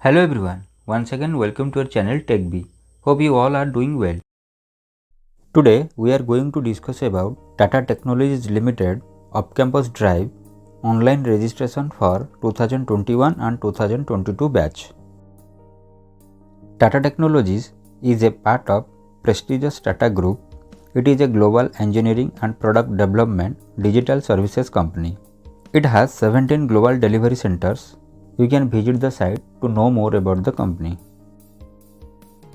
Hello everyone, once again welcome to our channel TechBee. Hope you all are doing well. Today we are going to discuss about Tata Technologies Limited Off-Campus Drive online registration for 2021 and 2022 batch. Tata Technologies is a part of prestigious Tata Group. It is a global engineering and product development digital services company. It has 17 global delivery centers. You can visit the site to know more about the company.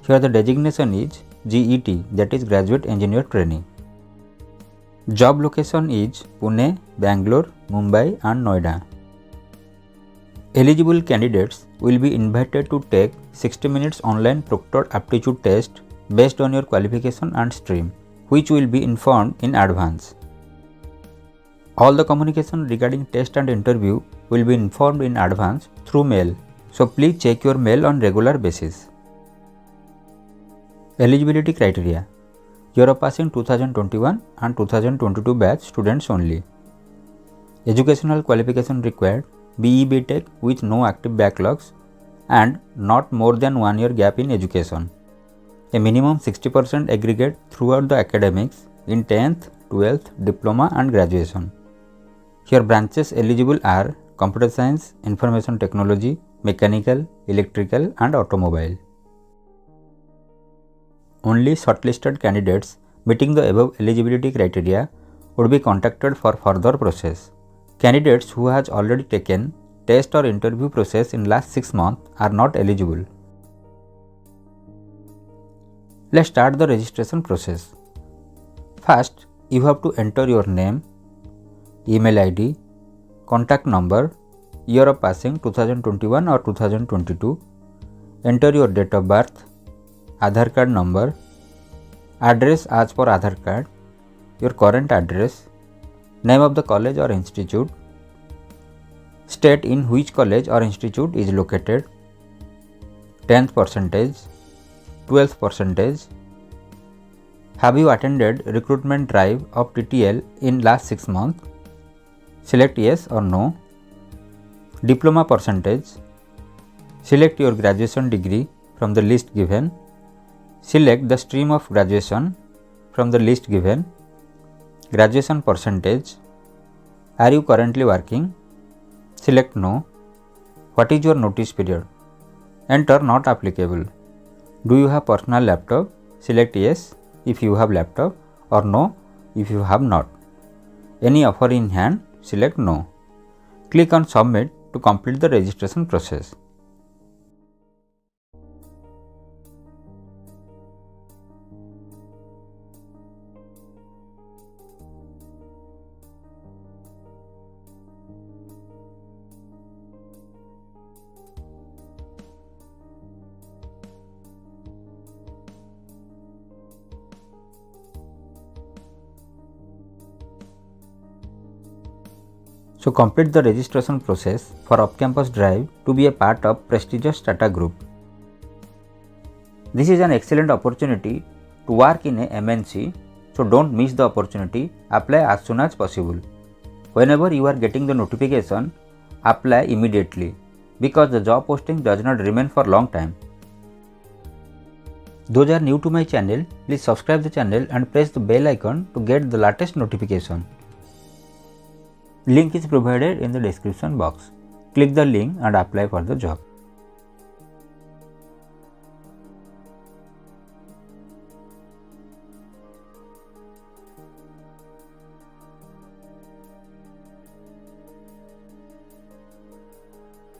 Here the designation is GET, that is Graduate Engineer Training. Job location is Pune, Bangalore, Mumbai and Noida. Eligible candidates will be invited to take 60 minutes online proctored aptitude test based on your qualification and stream, which will be informed in advance. All the communication regarding test and interview will be informed in advance through mail, so please check your mail on regular basis. Eligibility criteria: you are passing 2021 and 2022 batch students only. Educational qualification required: BE BTech with no active backlogs and not more than 1 year gap in education. A minimum 60% aggregate throughout the academics in 10th, 12th, diploma and graduation. Here branches eligible are Computer Science, Information Technology, Mechanical, Electrical and Automobile. Only shortlisted candidates meeting the above eligibility criteria would be contacted for further process. Candidates who has already taken test or interview process in last 6 months are not eligible. Let's start the registration process. First, you have to enter your name, email ID, contact number, year of passing 2021 or 2022, enter your date of birth, Aadhaar card number, address as per Aadhaar card, your current address, name of the college or institute, state in which college or institute is located, 10th percentage, 12th percentage, have you attended recruitment drive of TTL in last 6 months, select yes or no, diploma percentage, select your graduation degree from the list given, select the stream of graduation from the list given, graduation percentage, are you currently working, select no, what is your notice period, enter not applicable, do you have personal laptop, select yes if you have laptop or no if you have not, any offer in hand, select no, click on submit to complete the registration process. So complete the registration process for Off-Campus Drive to be a part of prestigious Tata Group. This is an excellent opportunity to work in a MNC, so don't miss the opportunity. Apply as soon as possible. Whenever you are getting the notification, apply immediately because the job posting does not remain for long time. Those are new to my channel, please subscribe the channel and press the bell icon to get the latest notification. Link is provided in the description box. Click the link and apply for the job.